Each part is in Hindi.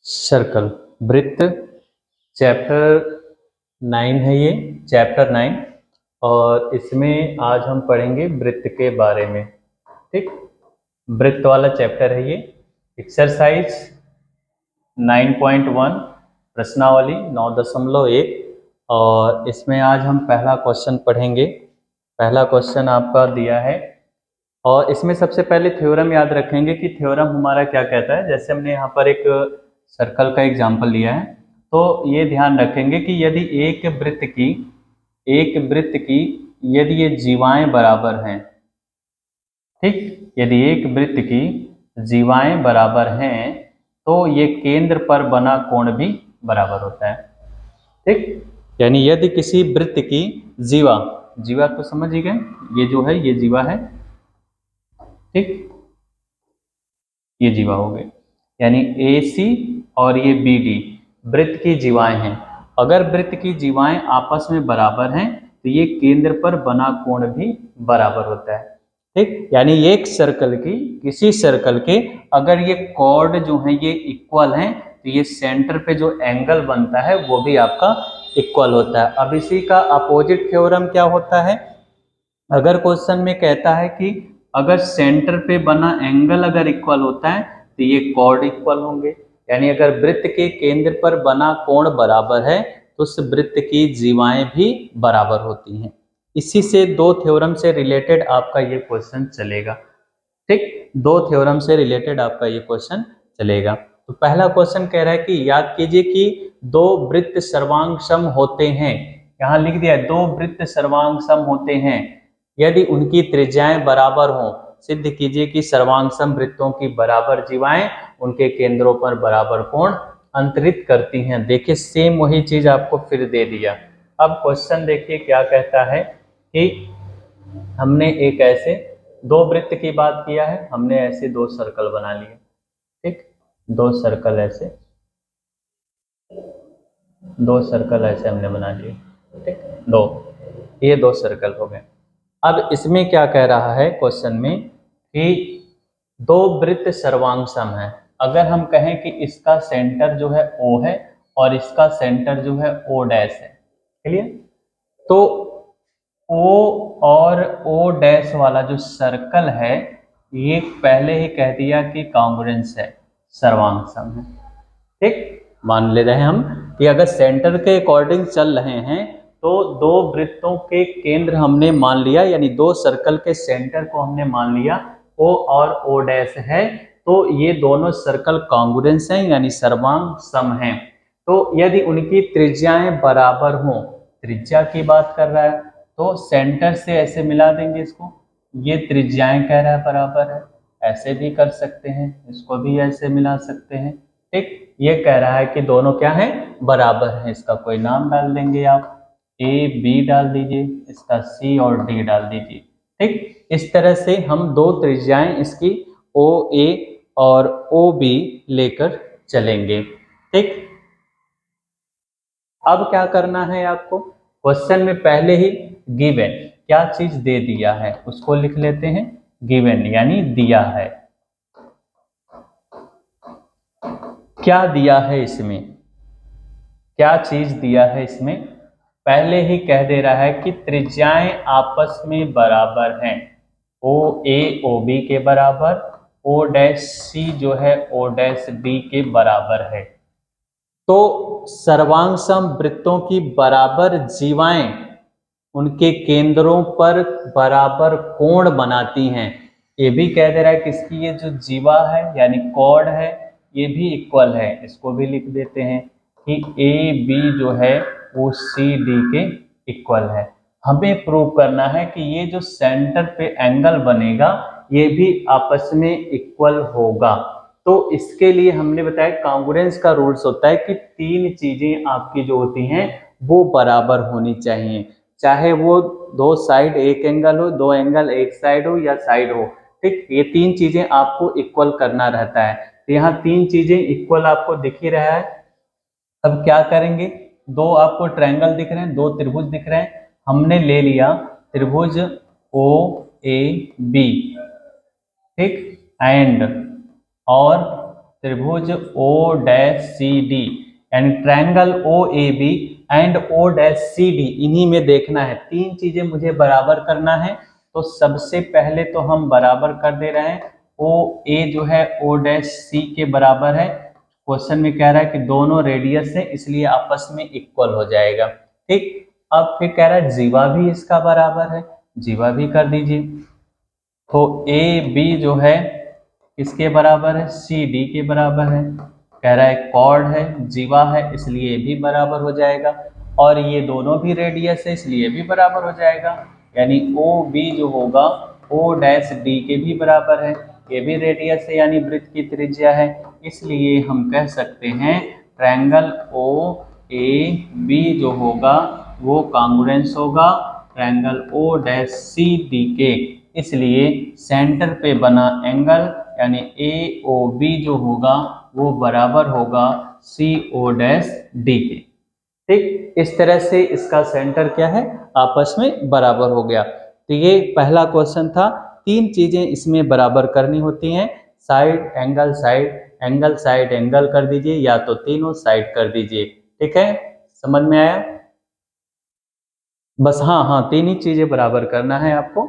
सर्कल वृत्त चैप्टर 9 है ये चैप्टर 9 और इसमें आज हम पढ़ेंगे वृत्त के बारे में। ठीक, वृत्त वाला चैप्टर है ये। एक्सरसाइज 9.1 प्रश्नावली 9.1 और इसमें आज हम पहला क्वेश्चन पढ़ेंगे। पहला क्वेश्चन आपका दिया है और इसमें सबसे पहले थ्योरम याद रखेंगे कि थ्योरम हमारा क्या कहता है। जैसे हमने यहाँ पर एक सर्कल का एग्जाम्पल लिया है तो ये ध्यान रखेंगे कि यदि एक वृत्त की यदि ये जीवाएं बराबर हैं, ठीक, यदि एक वृत्त की जीवाएं बराबर हैं तो ये केंद्र पर बना कोण भी बराबर होता है। ठीक, यानी यदि किसी वृत्त की जीवा तो समझ ही गए, ये जो है ये जीवा है, ठीक, ये जीवा हो गए, यानी AC और ये BD वृत्त की जीवाएं हैं। अगर वृत्त की जीवाएं आपस में बराबर हैं तो ये केंद्र पर बना कोण भी बराबर होता है। ठीक, यानी एक सर्कल की किसी सर्कल के अगर ये कॉर्ड जो है ये इक्वल हैं तो ये सेंटर पे जो एंगल बनता है वो भी आपका इक्वल होता है। अब इसी का अपोजिट थ्योरम क्या होता है, अगर क्वेश्चन में कहता है कि अगर सेंटर पे बना एंगल अगर इक्वल होता है तो ये कॉर्ड इक्वल होंगे, यानी अगर वृत्त के केंद्र पर बना कोण बराबर है तो उस वृत्त की जीवाएं भी बराबर होती हैं। इसी से दो थ्योरम से रिलेटेड आपका ये क्वेश्चन चलेगा। ठीक, दो थ्योरम से रिलेटेड आपका ये क्वेश्चन चलेगा। तो पहला क्वेश्चन कह रहा है कि याद कीजिए कि दो वृत्त सर्वांग सम होते हैं। यहाँ लिख दिया दो वृत्त सर्वांग सम होते हैं यदि उनकी त्रिज्याएं बराबर हों। सिद्ध कीजिए कि सर्वांग सम वृत्तों की बराबर जीवाएं उनके केंद्रों पर बराबर कोण अंतरित करती हैं। देखिए सेम वही चीज आपको फिर दे दिया। अब क्वेश्चन देखिए क्या कहता है कि हमने एक ऐसे दो वृत्त की बात किया है, हमने ऐसे दो सर्कल बना लिए। ठीक, दो सर्कल ऐसे हमने बना लिए। ठीक, ये दो सर्कल हो गए। अब इसमें क्या कह रहा है क्वेश्चन में कि दो वृत्त सर्वांग सम है। अगर हम कहें कि इसका सेंटर जो है O है और इसका सेंटर जो है O डैश है, क्लियर, तो O और O डैश वाला जो सर्कल है ये पहले ही कह दिया कि कॉन्ग्रुएंस है, सर्वांग सम है। ठीक, मान ले रहे हैं हम कि अगर सेंटर के अकॉर्डिंग चल रहे हैं तो दो वृत्तों के केंद्र हमने मान लिया, यानी दो सर्कल के सेंटर को हमने मान लिया O और O डैश है, तो ये दोनों सर्कल कॉन्ग्रुएंस हैं यानी सर्वांग सम हैं। तो यदि उनकी त्रिज्याएं बराबर हों, त्रिज्या की बात कर रहा है तो सेंटर से ऐसे मिला देंगे इसको, ये त्रिज्याएं कह रहा है बराबर है, ऐसे भी कर सकते हैं, इसको भी ऐसे मिला सकते हैं। ठीक, ये कह रहा है कि दोनों क्या है, बराबर हैं। इसका कोई नाम डाल देंगे आप, AB डाल दीजिए, इसका C और D डाल दीजिए। ठीक, इस तरह से हम दो त्रिज्याएं इसकी OA और OB लेकर चलेंगे। ठीक, अब क्या करना है आपको, क्वेश्चन में पहले ही गिवन क्या चीज दे दिया है उसको लिख लेते हैं। गिवन यानी दिया है, क्या दिया है इसमें, क्या चीज दिया है इसमें, पहले ही कह दे रहा है कि त्रिज्याएं आपस में बराबर हैं, OA OB के बराबर, O डैश C जो है O डैश D के बराबर है। तो सर्वांग सम वृत्तों की बराबर जीवाएं उनके केंद्रों पर बराबर कोण बनाती हैं। ये भी कह दे रहा है कि इसकी ये जो जीवा है यानी कॉर्ड है ये भी इक्वल है, इसको भी लिख देते हैं कि AB जो है वो CD के इक्वल है। हमें प्रूव करना है कि ये जो सेंटर पे एंगल बनेगा ये भी आपस में इक्वल होगा। तो इसके लिए हमने बताया कॉन्ग्रुएंस का रूल्स होता है कि तीन चीजें आपकी जो होती हैं वो बराबर होनी चाहिए, चाहे वो दो साइड एक एंगल हो, दो एंगल एक साइड हो या साइड हो। ठीक, ये तीन चीजें आपको इक्वल करना रहता है। तो यहाँ तीन चीजें इक्वल आपको दिख ही रहा है। अब क्या करेंगे, दो आपको ट्रायंगल दिख रहे हैं, दो त्रिभुज दिख रहे हैं, हमने ले लिया त्रिभुज OAB, ठीक, एंड और त्रिभुज ओ डैश सी डी, यानी triangle O A B and O dash C D, इन्हीं में देखना है। तीन चीजें मुझे बराबर करना है। तो सबसे पहले तो हम बराबर कर दे रहे हैं। ओ ए जो है ओ डैश सी के बराबर है। क्वेश्चन में कह रहा है कि दोनों रेडियस है, इसलिए आपस में इक्वल हो जाएगा। ठीक, अब फिर कह रहा है जीवा भी इसका बराबर है, जीवा भी कर दीजिए। तो ए बी जो है किसके बराबर है, सी डी के बराबर है। कह रहा है कॉर्ड है, जीवा है, इसलिए ये भी बराबर हो जाएगा। और ये दोनों भी रेडियस है, इसलिए भी बराबर हो जाएगा। यानी ओ बी जो होगा ओ डैश डी के भी बराबर है। ये भी रेडियस है, यानी वृत्त की त्रिज्या है। इसलिए हम कह सकते हैं ट्रायंगल ओ ए बी जो होगा वो कॉन्ग्रुएंस होगा triangle O dash C D के। इसलिए सेंटर पे बना एंगल यानी ए ओ बी जो होगा वो बराबर होगा सी ओ डैश डी के। ठीक, इस तरह से इसका सेंटर क्या है, आपस में बराबर हो गया। तो ये पहला क्वेश्चन था। तीन चीजें इसमें बराबर करनी होती हैं, side angle side, angle side angle कर दीजिए, या तो तीनों साइड कर दीजिए। ठीक है, समझ में आया? बस हाँ हाँ, तीन ही चीजें बराबर करना है आपको,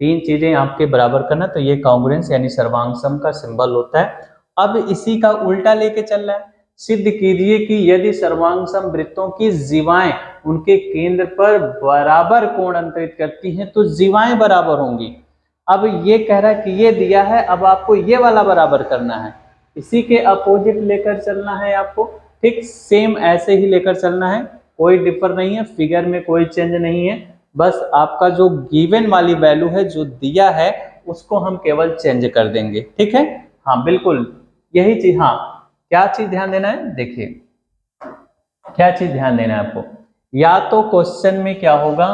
तीन चीजें आपके बराबर करना। तो ये कॉन्ग्रुएंस यानी सर्वांगसम का सिंबल होता है। अब इसी का उल्टा लेके चल रहा है। सिद्ध कीजिए कि यदि सर्वांगसम वृत्तों की जीवाएं उनके केंद्र पर बराबर कोण अंतरित करती हैं तो जीवाएं बराबर होंगी। अब ये कह रहा है कि ये दिया है, अब आपको ये वाला बराबर करना है, इसी के अपोजिट लेकर चलना है आपको। ठीक, सेम ऐसे ही लेकर चलना है, कोई डिफर नहीं है, फिगर में कोई चेंज नहीं है। बस आपका जो गिवन वाली वैल्यू है जो दिया है उसको हम केवल चेंज कर देंगे। ठीक है, हाँ बिल्कुल यही चीज। हाँ, क्या चीज ध्यान देना है, देखिए क्या चीज ध्यान देना है आपको। या तो क्वेश्चन में क्या होगा,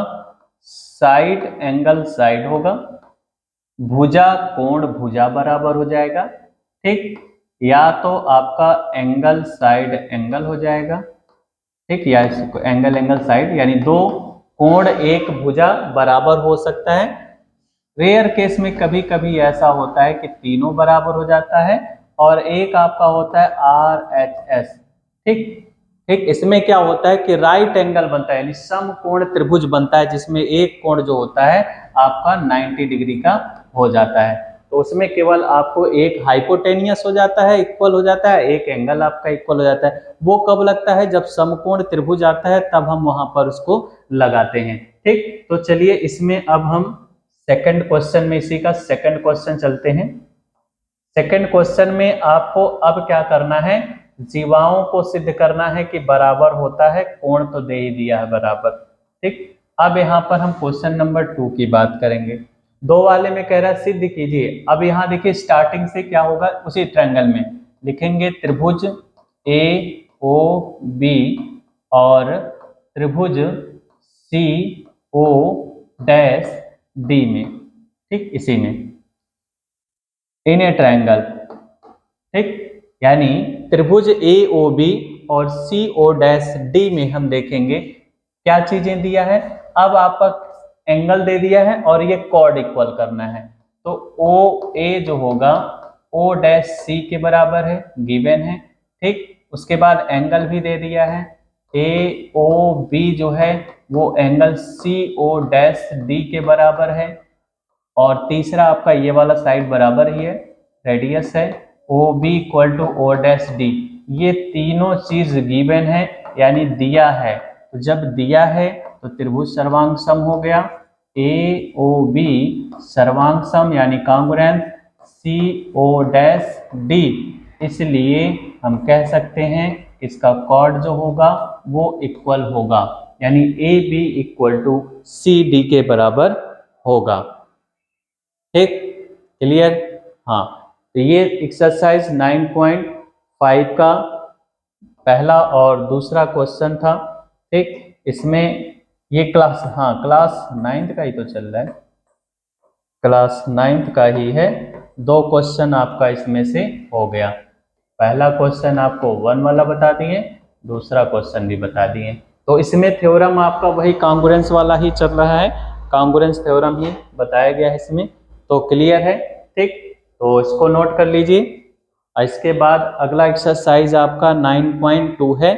साइड एंगल साइड होगा, भुजा कोण भुजा बराबर हो जाएगा। ठीक, या तो आपका एंगल साइड एंगल हो जाएगा। ठीक, या एंगल एंगल साइड, यानी दो कोण एक भुजा बराबर हो सकता है। रेयर केस में कभी कभी ऐसा होता है कि तीनों बराबर हो जाता है, और एक आपका होता है आर एच एस। ठीक ठीक, इसमें क्या होता है कि राइट एंगल बनता है, यानी समकोण त्रिभुज बनता है, जिसमें एक कोण जो होता है आपका 90 डिग्री का हो जाता है। तो उसमें केवल आपको एक हाइपोटेनियस हो जाता है, इक्वल हो जाता है, एक एंगल आपका इक्वल हो जाता है। वो कब लगता है, जब समकोण त्रिभुज आता है तब हम वहां पर उसको लगाते हैं। ठीक, तो चलिए इसमें अब हम सेकंड क्वेश्चन में, इसी का सेकंड क्वेश्चन चलते हैं। सेकंड क्वेश्चन में आपको अब क्या करना है, जीवाओं को सिद्ध करना है कि बराबर होता है, कोण तो दे ही दिया है बराबर। ठीक, अब यहाँ पर हम क्वेश्चन नंबर 2 की बात करेंगे। दो वाले में कह रहा है सिद्ध कीजिए। अब यहाँ देखिए स्टार्टिंग से क्या होगा, उसी ट्रायंगल में लिखेंगे त्रिभुज ए ओ बी और त्रिभुज सी ओ डैश डी में। ठीक, इसी में इन ए ट्रायंगल। ठीक, यानी त्रिभुज ए ओ बी और सी ओ डैश डी में हम देखेंगे क्या चीजें दिया है। अब आपका एंगल दे दिया है और ये कॉर्ड इक्वल करना है। तो ओ ए जो होगा ओ डैश सी के बराबर है, गिवन है। ठीक, उसके बाद एंगल भी दे दिया है, ए ओ बी जो है वो angle C O dash D के बराबर है। और तीसरा आपका ये वाला साइड बराबर ही है, रेडियस है, O B equal to O dash D. ये तीनों चीज गिवन है, यानी दिया है। तो जब दिया है तो त्रिभुज सर्वांगसम हो गया, ए ओ बी सर्वांगसम यानी कॉन्ग्रुएंट, सी ओ डैश डी। इसलिए हम कह सकते हैं इसका कॉर्ड जो होगा वो इक्वल होगा, यानी A B equal to C D के बराबर होगा। ठीक, क्लियर? हाँ, तो ये एक्सरसाइज 9.5 का पहला और दूसरा क्वेश्चन था। ठीक, इसमें ये क्लास, हाँ क्लास 9th का ही तो चल रहा है, क्लास 9th का ही है। दो क्वेश्चन आपका इसमें से हो गया। पहला क्वेश्चन आपको 1 वाला बता दिए, दूसरा क्वेश्चन भी बता दिए। तो इसमें थ्योरम आपका वही कॉन्ग्रुएंस वाला ही चल रहा है, कॉन्ग्रुएंस थ्योरम ही बताया गया है इसमें। तो क्लियर है? ठीक, तो इसको नोट कर लीजिए। इसके बाद अगला एक्सरसाइज आपका 9.2 है।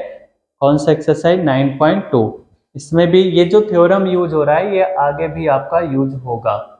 कौन सा एक्सरसाइज? 9.2। इसमें भी ये जो थ्योरम यूज हो रहा है ये आगे भी आपका यूज होगा।